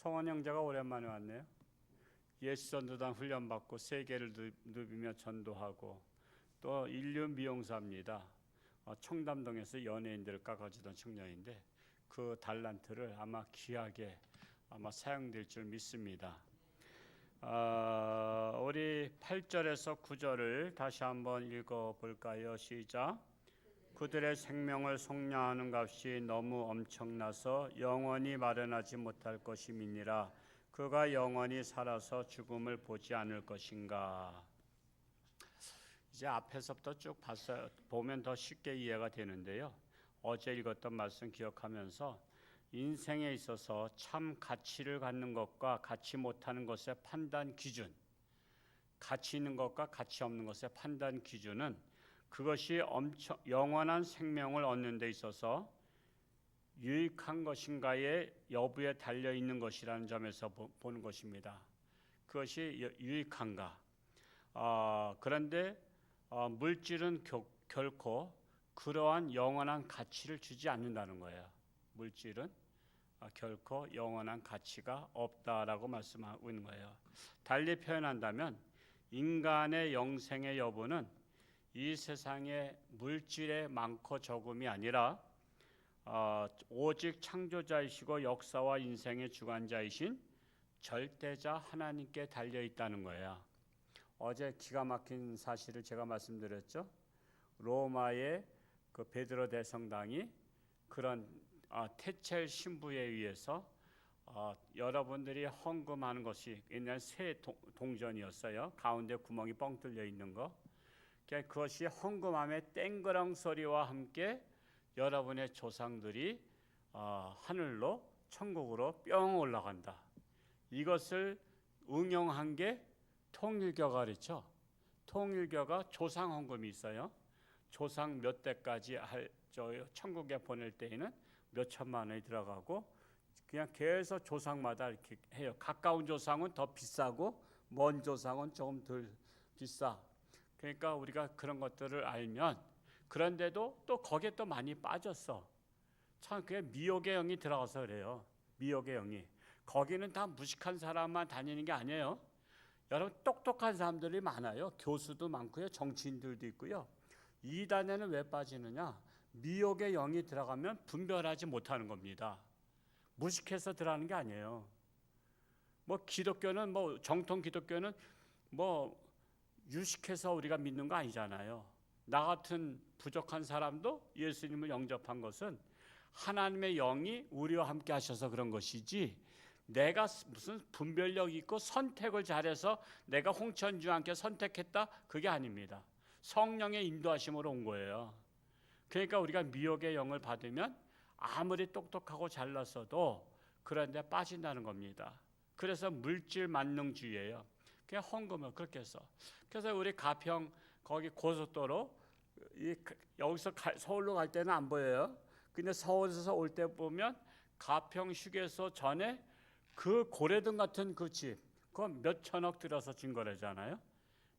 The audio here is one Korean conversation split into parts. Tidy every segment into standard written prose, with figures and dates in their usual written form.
성원 형제가 오랜만에 왔네요. 예수전도단 훈련받고 세계를 누비며 전도하고 또 인류 미용사입니다. 청담동에서 연예인들을 깎아주던 청년인데 그 달란트를 아마 귀하게 사용될 줄 믿습니다. 우리 8절에서 9절을 다시 한번 읽어볼까요? 시작. 그들의 생명을 속량하는 값이 너무 엄청나서 영원히 마련하지 못할 것임이니라. 그가 영원히 살아서 죽음을 보지 않을 것인가. 이제 앞에서부터 쭉 보면 더 쉽게 이해가 되는데요. 어제 읽었던 말씀 기억하면서 인생에 있어서 참 가치를 갖는 것과 갖지 못하는 것의 판단 기준, 가치 있는 것과 가치 없는 것의 판단 기준은 그것이 영원한 생명을 얻는 데 있어서 유익한 것인가의 여부에 달려 있는 것이라는 점에서 보는 것입니다. 그것이 유익한가. 그런데 물질은 결코 그러한 영원한 가치를 주지 않는다는 거예요. 물질은 결코 영원한 가치가 없다라고 말씀하고 있는 거예요. 달리 표현한다면 인간의 영생의 여부는 이 세상의 물질의 많고 적음이 아니라 오직 창조자이시고 역사와 인생의 주관자이신 절대자 하나님께 달려 있다는 거예요. 어제 기가 막힌 사실을 제가 말씀드렸죠. 로마의 그 베드로 대성당이 그런 태첼 신부에 의해서 여러분들이 헌금하는 것이 옛날 새 동전이었어요. 가운데 구멍이 뻥 뚫려 있는 거. 그것이 헌금함의 땡그랑 소리와 함께 여러분의 조상들이 하늘로 천국으로 뿅 올라간다. 이것을 응용한 게 통일교가 그렇죠. 통일교가 조상 헌금이 있어요. 조상 몇 대까지 천국에 보낼 때에는 몇 천만 원이 들어가고 그냥 계속 조상마다 이렇게 해요. 가까운 조상은 더 비싸고 먼 조상은 조금 덜 비싸. 그러니까 우리가 그런 것들을 알면 그런데도 또 거기에 또 많이 빠졌어. 참 그게 미혹의 영이 들어가서 그래요. 미혹의 영이. 거기는 다 무식한 사람만 다니는 게 아니에요. 여러분 똑똑한 사람들이 많아요. 교수도 많고요. 정치인들도 있고요. 이단에는 왜 빠지느냐? 미혹의 영이 들어가면 분별하지 못하는 겁니다. 무식해서 들어가는 게 아니에요. 기독교는 정통 기독교는 유식해서 우리가 믿는 거 아니잖아요. 나 같은 부족한 사람도 예수님을 영접한 것은 하나님의 영이 우리와 함께 하셔서 그런 것이지 내가 무슨 분별력 있고 선택을 잘해서 내가 홍천주와 함께 선택했다 그게 아닙니다. 성령의 인도하심으로 온 거예요. 그러니까 우리가 미혹의 영을 받으면 아무리 똑똑하고 잘났어도 그런데 빠진다는 겁니다. 그래서 물질 만능주의예요. 그냥 헌금을 그렇게 해서. 그래서 우리 가평 거기 고속도로 여기서 서울로 갈 때는 안 보여요. 근데 서울에서 올 때 보면 가평 휴게소 전에 그 고래등 같은 그 집, 그거 몇 천억 들어서 진 거래잖아요.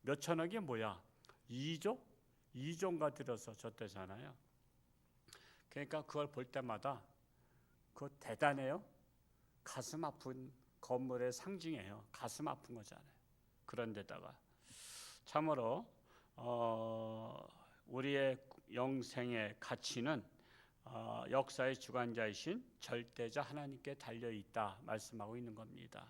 몇 천억이 뭐야? 2조? 2조인가 들어서 줬대잖아요. 그러니까 그걸 볼 때마다 그거 대단해요. 가슴 아픈 건물의 상징이에요. 가슴 아픈 거잖아요. 그런데다가 참으로 우리의 영생의 가치는 역사의 주관자이신 절대자 하나님께 달려있다 말씀하고 있는 겁니다.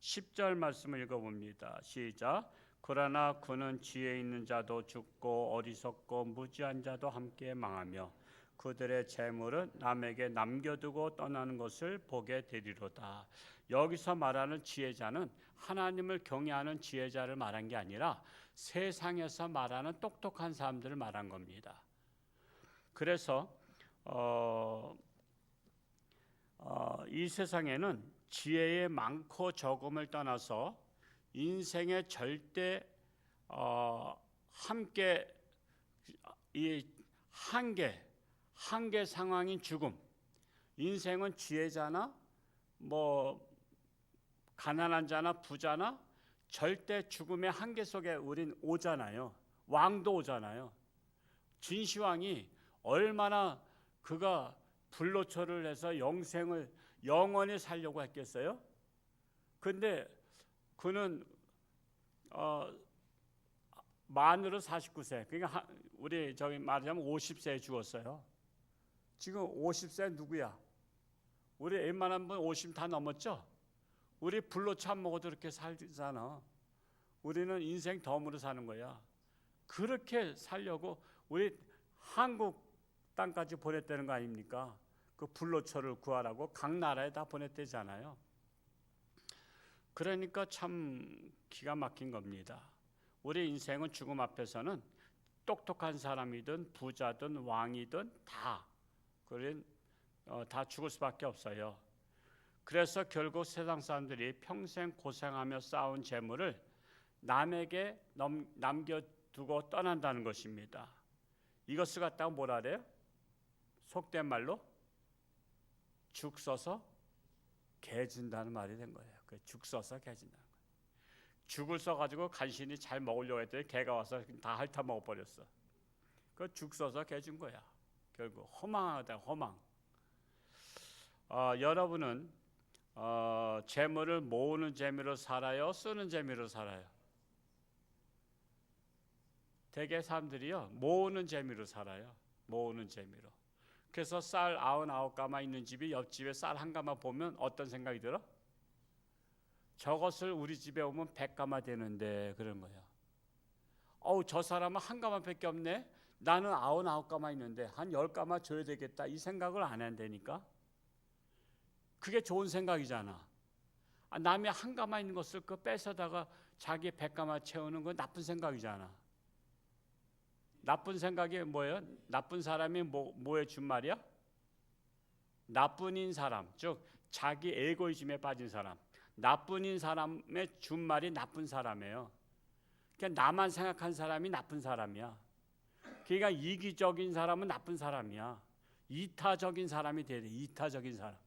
10절 말씀을 읽어봅니다. 시작. 그러나 그는 지혜 있는 자도 죽고 어리석고 무지한 자도 함께 망하며 그들의 재물은 남에게 남겨두고 떠나는 것을 보게 되리로다. 여기서 말하는 지혜자는 하나님을 경외하는 지혜자를 말한 게 아니라 세상에서 말하는 똑똑한 사람들을 말한 겁니다. 그래서 이 세상에는 지혜의 많고 적음을 떠나서 인생의 절대 함께 이 한계 상황인 죽음. 인생은 지혜자나 가난한 자나 부자나 절대 죽음의 한계 속에 우린 오잖아요. 왕도 오잖아요. 진시황이 얼마나 그가 불로초를 해서 영생을 영원히 살려고 했겠어요? 근데 그는 만으로 49세. 그러니까 우리 저기 말하자면 50세에 죽었어요. 지금 50세 누구야? 우리 웬만한 분 50 다 넘었죠? 우리 불로차 안 먹어도 이렇게 살잖아. 우리는 인생 덤으로 사는 거야. 그렇게 살려고 우리 한국 땅까지 보냈다는 거 아닙니까? 그 불로초를 구하라고 각 나라에 다 보냈대잖아요. 그러니까 참 기가 막힌 겁니다. 우리 인생은 죽음 앞에서는 똑똑한 사람이든 부자든 왕이든 다 죽을 수밖에 없어요. 그래서 결국 세상 사람들이 평생 고생하며 쌓은 재물을 남에게 남겨두고 떠난다는 것입니다. 이것을 갖다가 뭐라 그래요? 속된 말로 죽 써서 개 준다는 말이 된 거예요. 죽 써서 개 준다는 거예요. 죽을 써가지고 간신히 잘 먹으려고 했더니 개가 와서 다 핥아 먹어버렸어. 그 죽 써서 개 준 거야. 결국 허망하다, 허망. 여러분은 재물을 모으는 재미로 살아요? 쓰는 재미로 살아요? 대개 사람들이요 모으는 재미로 살아요. 모으는 재미로. 그래서 쌀 99가마 있는 집이 옆집에 쌀 1가마 보면 어떤 생각이 들어? 저것을 우리 집에 오면 100가마 되는데 그런 거야. 저 사람은 1가마밖에 없네. 나는 99가마 있는데 한 10가마 줘야 되겠다. 이 생각을 안 한다니까. 그게 좋은 생각이잖아. 남이 1가마 있는 것을 뺏어다가 자기 100가마 채우는 건 나쁜 생각이잖아. 나쁜 생각이 뭐예요? 나쁜 사람이 뭐에 준 말이야? 나쁜인 사람, 즉 자기 에고이즘에 빠진 사람. 나쁜인 사람의 준 말이 나쁜 사람이에요. 그러니까 나만 생각한 사람이 나쁜 사람이야. 그러니까 이기적인 사람은 나쁜 사람이야. 이타적인 사람이 돼야 돼. 이타적인 사람.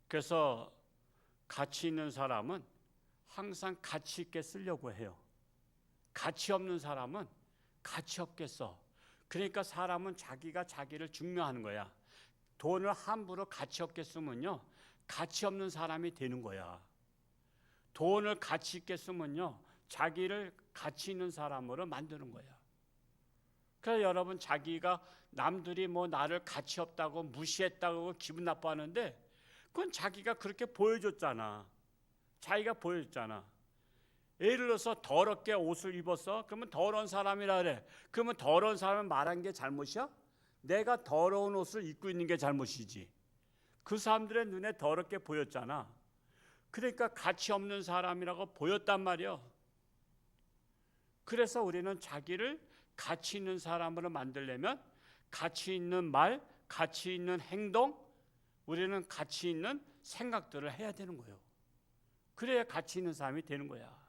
그래서 가치 있는 사람은 항상 가치 있게 쓰려고 해요. 가치 없는 사람은 가치 없게 써. 그러니까 사람은 자기가 자기를 증명하는 거야. 돈을 함부로 가치 없게 쓰면요 가치 없는 사람이 되는 거야. 돈을 가치 있게 쓰면요 자기를 가치 있는 사람으로 만드는 거야. 그래서 여러분 자기가 남들이 나를 가치 없다고 무시했다고 기분 나빠하는데 그건 자기가 그렇게 보여줬잖아. 자기가 보여줬잖아. 예를 들어서 더럽게 옷을 입었어? 그러면 더러운 사람이라 그래. 그러면 더러운 사람을 말한 게 잘못이야? 내가 더러운 옷을 입고 있는 게 잘못이지. 그 사람들의 눈에 더럽게 보였잖아. 그러니까 가치 없는 사람이라고 보였단 말이야. 그래서 우리는 자기를 가치 있는 사람으로 만들려면 가치 있는 말, 가치 있는 행동, 우리는 가치 있는 생각들을 해야 되는 거예요. 그래야 가치 있는 사람이 되는 거야.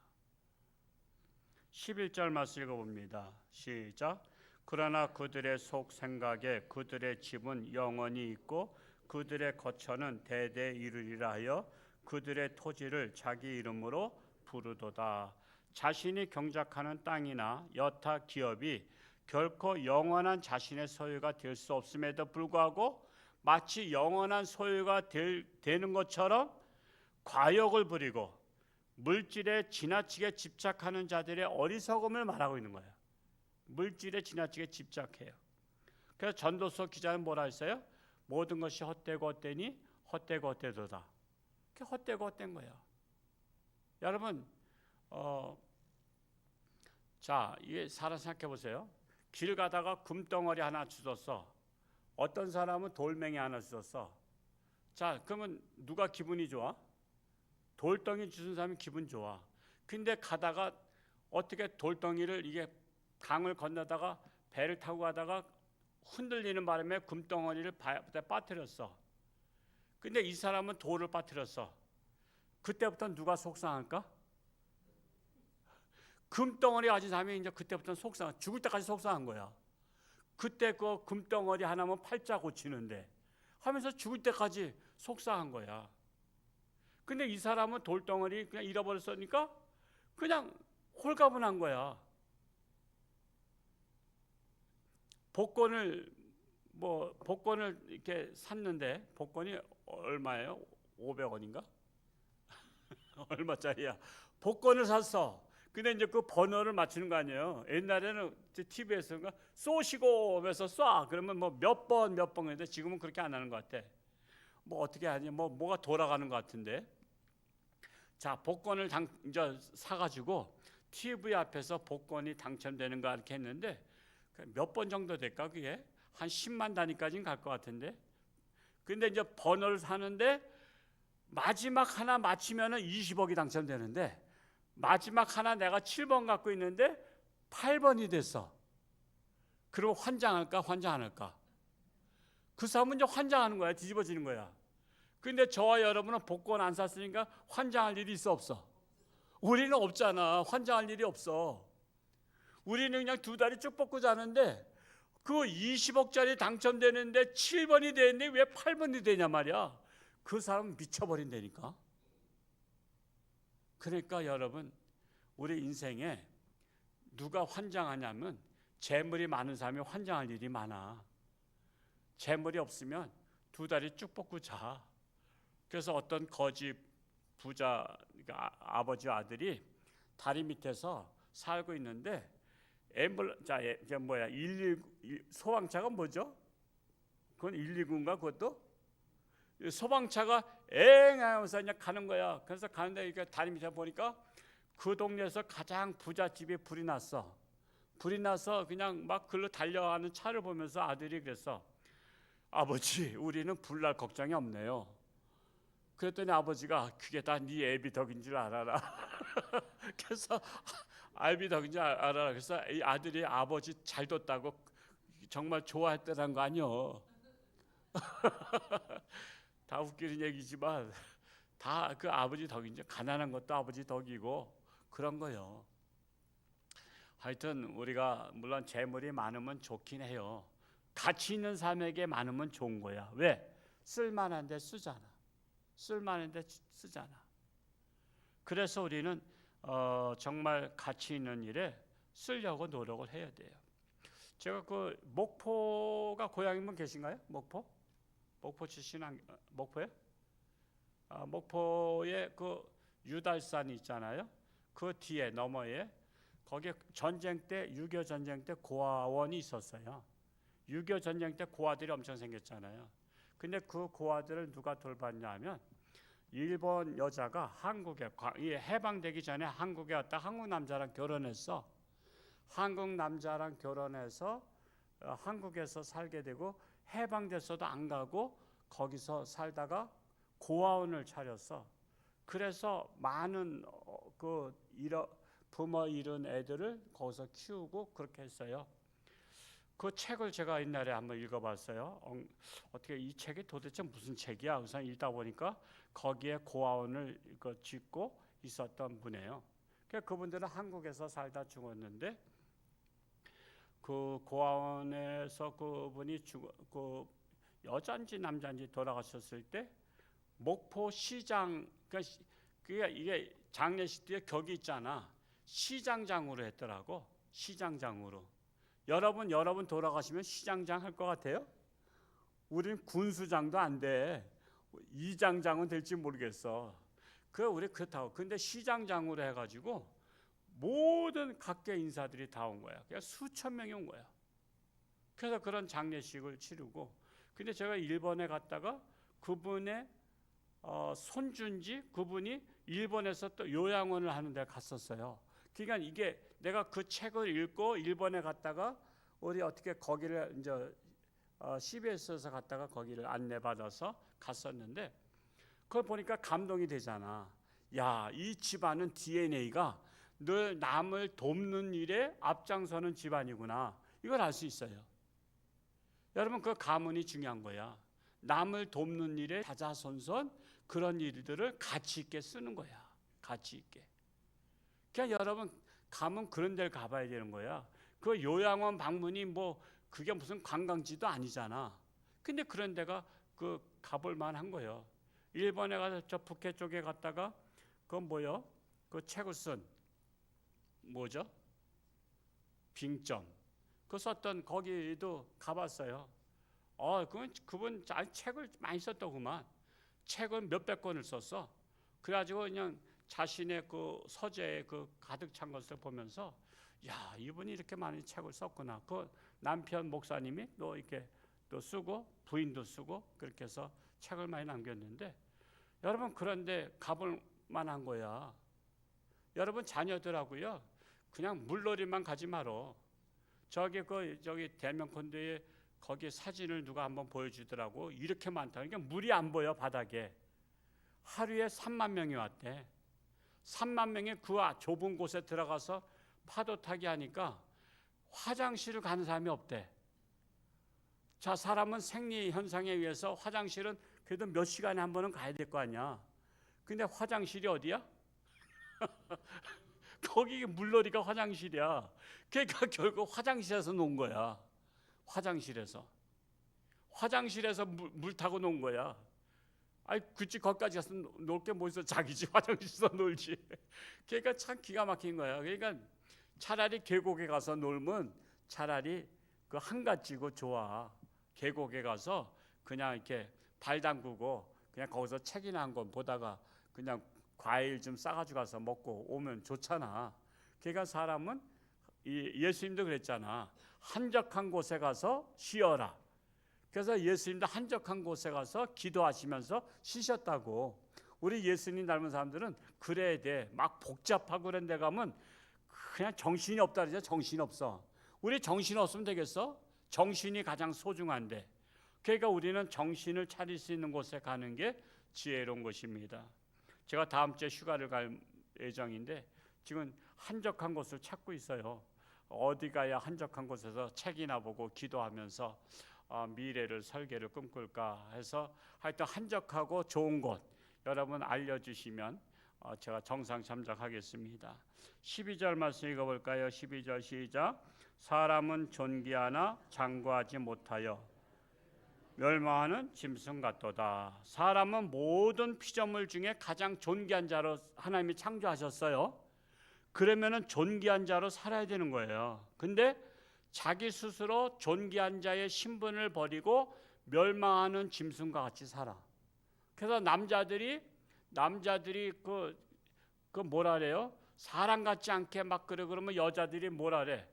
11절 말씀 읽어봅니다. 시작. 그러나 그들의 속 생각에 그들의 집은 영원히 있고 그들의 거처는 대대 이르리라 하여 그들의 토지를 자기 이름으로 부르도다. 자신이 경작하는 땅이나 여타 기업이 결코 영원한 자신의 소유가 될 수 없음에도 불구하고 마치 영원한 소유가 되는 것처럼 과욕을 부리고 물질에 지나치게 집착하는 자들의 어리석음을 말하고 있는 거예요. 물질에 지나치게 집착해요. 그래서 전도서 기자는 뭐라 했어요? 모든 것이 헛되고 헛되니 헛되고 헛되도다. 그게 헛되고 헛된 거예요. 여러분, 자, 이게 사람 생각해 보세요. 길 가다가 금덩어리 하나 주웠어. 어떤 사람은 돌멩이 하나 주웠어. 자, 그러면 누가 기분이 좋아? 돌덩이 주는 사람이 기분 좋아. 근데 가다가 어떻게 돌덩이를 이게 강을 건너다가 배를 타고 가다가 흔들리는 바람에 금덩어리를 빠뜨렸어. 근데 이 사람은 돌을 빠뜨렸어. 그때부터 누가 속상할까? 금덩어리 가진 사람이 이제 그때부터 죽을 때까지 속상한 거야. 그때 그 금덩어리 하나면 팔자 고치는데 하면서 죽을 때까지 속상한 거야. 근데 이 사람은 돌덩어리 그냥 잃어버렸으니까 그냥 홀가분한 거야. 복권을 이렇게 샀는데 복권이 얼마예요? 500원인가? 얼마짜리야? 복권을 샀어. 근데 이제 그 번호를 맞추는 거 아니에요. 옛날에는 TV에서 쏘시고 하면서 쏴. 그러면 뭐 몇 번 했는데 지금은 그렇게 안 하는 것 같아. 뭐 어떻게 하냐? 뭐가 돌아가는 것 같은데. 자, 복권을 이제 사가지고 TV 앞에서 복권이 당첨되는가 이렇게 했는데 몇 번 정도 될까 그게? 한 10만 단위까지는 갈 것 같은데. 근데 이제 번호를 사는데 마지막 하나 맞히면은 20억이 당첨되는데 마지막 하나 내가 7번 갖고 있는데 8번이 됐어. 그리고 환장할까 환장 안 할까? 그 사람은 이제 환장하는 거야. 뒤집어지는 거야. 근데 저와 여러분은 복권 안 샀으니까 환장할 일이 있어 없어? 우리는 없잖아. 환장할 일이 없어. 우리는 그냥 두 다리 쭉 뻗고 자는데 그 20억짜리 당첨되는데 7번이 되는데 왜 8번이 되냐 말이야. 그 사람은 미쳐버린다니까. 그러니까 여러분, 우리 인생에 누가 환장하냐면 재물이 많은 사람이 환장할 일이 많아. 재물이 없으면 두 다리 쭉 뻗고 자. 그래서 어떤 거지 부자 그러니까 아버지 아들이 다리 밑에서 살고 있는데 이게 뭐야? 119 소방차가 뭐죠? 그건 119인가 그것도? 소방차가 엥 하면서 그냥 가는 거야. 그래서 가는데 이렇게 다리 밑에 보니까 그 동네에서 가장 부잣집에 불이 났어. 불이 나서 그냥 막 글로 달려가는 차를 보면서 아들이 그랬어. 아버지, 우리는 불날 걱정이 없네요. 그랬더니 아버지가 그게 다 네 애비 덕인 줄 알아라. 그래서 애비 덕인 줄 알아라. 그래서 이 아들이 아버지 잘 뒀다고 정말 좋아했다는 거 아니요. 다 웃기는 얘기지만 다 그 아버지 덕이죠. 가난한 것도 아버지 덕이고 그런 거요. 하여튼 우리가 물론 재물이 많으면 좋긴 해요. 가치 있는 삶에게 많으면 좋은 거야. 왜? 쓸만한데 쓰잖아. 쓸만한데 쓰잖아. 그래서 우리는 정말 가치 있는 일에 쓰려고 노력을 해야 돼요. 제가 그 목포가 고향인 분 계신가요? 목포 출신 목포에? 목포에 그 유달산이 있잖아요. 그 뒤에 너머에 거기에 전쟁 때 6.25 전쟁 때 고아원이 있었어요. 6.25 전쟁 때 고아들이 엄청 생겼잖아요. 근데 그 고아들을 누가 돌봤냐면 일본 여자가 한국에 해방되기 전에 한국에 왔다 한국 남자랑 결혼했어. 한국 남자랑 결혼해서 한국에서 살게 되고 해방됐어도 안 가고 거기서 살다가 고아원을 차렸어. 그래서 많은 부모 잃은 애들을 거기서 키우고 그렇게 했어요. 그 책을 제가 옛날에 한번 읽어봤어요. 어떻게 이 책이 도대체 무슨 책이야? 우선 읽다 보니까 거기에 고아원을 짓고 있었던 분이에요. 그분들은 한국에서 살다 죽었는데 그 고아원에서 그분이 그 여자인지 남자인지 돌아가셨을 때 목포 시장 그러니까 이게 장례식 뒤에 격이 있잖아. 시장장으로 했더라고. 시장장으로. 여러분 돌아가시면 시장장 할 것 같아요? 우린 군수장도 안 돼. 이장장은 될지 모르겠어. 우리 그렇다고. 근데 시장장으로 해가지고 모든 각계 인사들이 다 온 거야. 그냥 수천 명이 온 거야. 그래서 그런 장례식을 치르고. 근데 제가 일본에 갔다가 그분의 손준지 그분이 일본에서 또 요양원을 하는 데 갔었어요. 그러니까 이게 내가 그 책을 읽고 일본에 갔다가 우리 어떻게 거기를 이제 CBS에서 갔다가 거기를 안내받아서 갔었는데 그걸 보니까 감동이 되잖아. 야, 이 집안은 DNA가 늘 남을 돕는 일에 앞장서는 집안이구나. 이걸 알 수 있어요. 여러분 그 가문이 중요한 거야. 남을 돕는 일에 다자손손 그런 일들을 가치 있게 쓰는 거야. 가치 있게. 그러니까 여러분 가면 그런 데를 가봐야 되는 거야. 그 요양원 방문이 뭐 그게 무슨 관광지도 아니잖아. 근데 그런 데가 가볼 만한 거예요. 일본에 가서 저 북해 쪽에 갔다가 그건 뭐요? 그 책을 쓴 뭐죠? 빙점. 그 썼던 거기도 가봤어요. 그분 책을 많이 썼더구만. 책을 몇백 권을 썼어. 그래가지고 그냥 자신의 그 서재에 그 가득 찬 것을 보면서 야, 이분이 이렇게 많은 책을 썼구나. 그 남편 목사님이 또 이렇게 또 쓰고 부인도 쓰고 그렇게 해서 책을 많이 남겼는데, 여러분 그런데 가볼 만한 거야. 여러분 자녀들하고요 그냥 물놀이만 가지 말어. 저기 대명콘도에 거기 사진을 누가 한번 보여주더라고. 이렇게 많다. 그러니까 물이 안 보여 바닥에. 하루에 3만 명이 왔대. 3만 명이 그 좁은 곳에 들어가서 파도 타기 하니까 화장실을 가는 사람이 없대. 자, 사람은 생리 현상에 의해서 화장실은 그래도 몇 시간에 한 번은 가야 될 거 아니야. 근데 화장실이 어디야? 거기 물놀이가 화장실이야. 그러니까 결국 화장실에서 논 거야. 화장실에서 물 타고 논 거야. 아이, 그치, 거기까지 가서 놀 게 뭐 있어. 자기 집 화장실에서 놀지. 그러니까 참 기가 막힌 거야. 그러니까 차라리 계곡에 가서 놀면 차라리 그 한가지고 좋아. 계곡에 가서 그냥 이렇게 발 담그고 그냥 거기서 책이나 한 권 보다가 그냥 과일 좀 싸가지고 가서 먹고 오면 좋잖아. 그러니까 사람은 예수님도 그랬잖아. 한적한 곳에 가서 쉬어라. 그래서 예수님도 한적한 곳에 가서 기도하시면서 쉬셨다고. 우리 예수님 닮은 사람들은 그래야 돼. 막 복잡하고 그런 데 가면 그냥 정신이 없다 그러죠. 정신 없어. 우리 정신 없으면 되겠어? 정신이 가장 소중한데. 그러니까 우리는 정신을 차릴 수 있는 곳에 가는 게 지혜로운 것입니다. 제가 다음 주에 휴가를 갈 예정인데 지금 한적한 곳을 찾고 있어요. 어디 가야 한적한 곳에서 책이나 보고 기도하면서 미래를 설계를 꿈꿀까 해서 하여튼 한적하고 좋은 곳 여러분 알려주시면 제가 정상 참작하겠습니다. 12절 말씀 읽어볼까요? 12절 시작. 사람은 존귀하나 장구하지 못하여 멸망하는 짐승 같도다. 사람은 모든 피조물 중에 가장 존귀한 자로 하나님이 창조하셨어요. 그러면은 존귀한 자로 살아야 되는 거예요. 근데 자기 스스로 존귀한 자의 신분을 버리고 멸망하는 짐승과 같이 살아. 그래서 남자들이 그 뭐라 그래요? 사람 같지 않게 막 그러면 여자들이 뭐라 그래?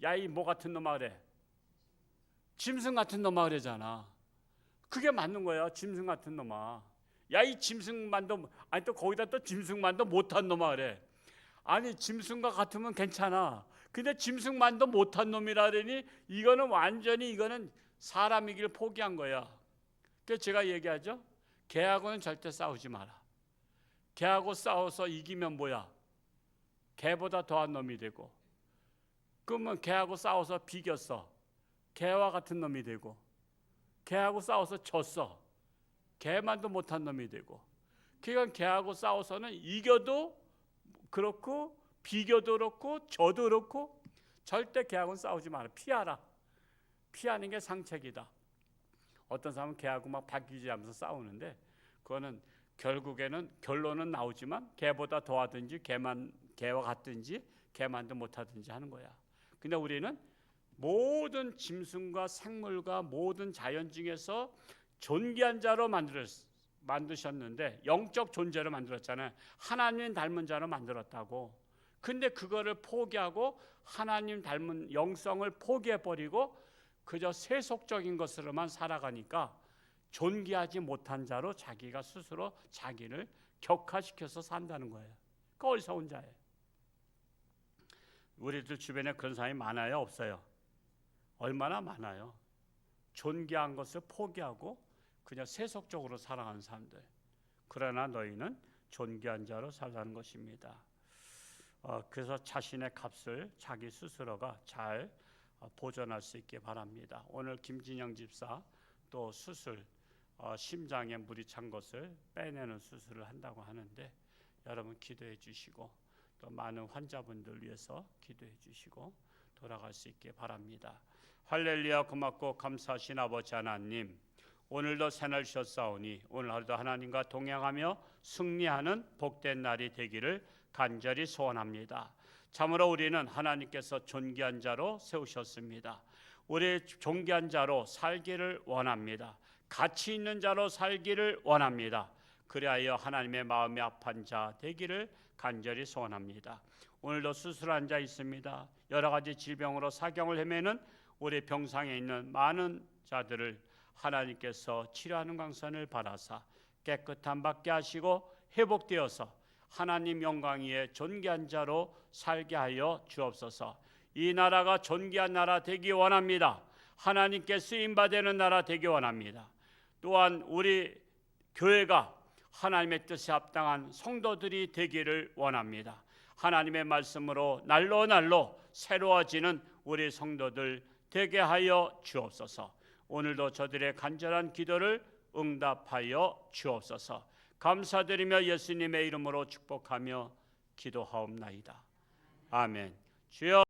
야, 이 뭐 같은 놈아 그래? 짐승 같은 놈아 그러잖아. 그게 맞는 거야. 짐승 같은 놈아. 야, 이 짐승만도, 아니 또 거기다 또 짐승만도 못한 놈아 그래. 아니 짐승과 같으면 괜찮아. 근데 짐승만도 못한 놈이라 그러니 이거는 완전히 이거는 사람이길 포기한 거야. 그래서 제가 얘기하죠. 개하고는 절대 싸우지 마라. 개하고 싸워서 이기면 뭐야? 개보다 더한 놈이 되고, 그러면 개하고 싸워서 비겼어. 개와 같은 놈이 되고, 개하고 싸워서 졌어. 개만도 못한 놈이 되고. 그러니까 개하고 싸워서는 이겨도 그렇고 비교도 그렇고 저도 그렇고 절대 개하고는 싸우지 마라. 피하라. 피하는 게 상책이다. 어떤 사람은 개하고 막 바뀌지하면서 싸우는데 그거는 결국에는 결론은 나오지만 개보다 더하든지 개와 같든지 개만도 못하든지 하는 거야. 근데 우리는 모든 짐승과 생물과 모든 자연 중에서 존귀한 자로 만드셨는데 영적 존재로 만들었잖아요. 하나님 닮은 자로 만들었다고. 근데 그거를 포기하고 하나님 닮은 영성을 포기해버리고 그저 세속적인 것으로만 살아가니까 존귀하지 못한 자로 자기가 스스로 자기를 격화시켜서 산다는 거예요. 그 어리석은 자예요. 우리들 주변에 그런 사람이 많아요? 없어요? 얼마나 많아요. 존귀한 것을 포기하고 그냥 세속적으로 살아가는 사람들. 그러나 너희는 존귀한 자로 살라는 것입니다. 그래서 자신의 값을 자기 스스로가 잘 보존할 수 있게 바랍니다. 오늘 김진영 집사 또 수술, 심장에 물이 찬 것을 빼내는 수술을 한다고 하는데 여러분 기도해 주시고 또 많은 환자분들 위해서 기도해 주시고 돌아갈 수 있게 바랍니다. 할렐루야. 고맙고 감사하신 아버지 하나님, 오늘도 새날 주셨사오니 오늘 하루도 하나님과 동행하며 승리하는 복된 날이 되기를 간절히 소원합니다. 참으로 우리는 하나님께서 존귀한 자로 세우셨습니다. 우리 존귀한 자로 살기를 원합니다. 가치 있는 자로 살기를 원합니다. 그리하여 하나님의 마음이 아픈 자 되기를 간절히 소원합니다. 오늘도 수술한 자 있습니다. 여러 가지 질병으로 사경을 헤매는 우리 병상에 있는 많은 자들을 하나님께서 치료하는 광선을 바라사 깨끗함 받게 하시고 회복되어서 하나님 영광 위에 존귀한 자로 살게 하여 주옵소서. 이 나라가 존귀한 나라 되기 원합니다. 하나님께 쓰임받는 나라 되기 원합니다. 또한 우리 교회가 하나님의 뜻에 합당한 성도들이 되기를 원합니다. 하나님의 말씀으로 날로 새로워지는 우리 성도들 되게 하여 주옵소서. 오늘도 저들의 간절한 기도를 응답하여 주옵소서. 감사드리며 예수님의 이름으로 축복하며 기도하옵나이다. 아멘. 주여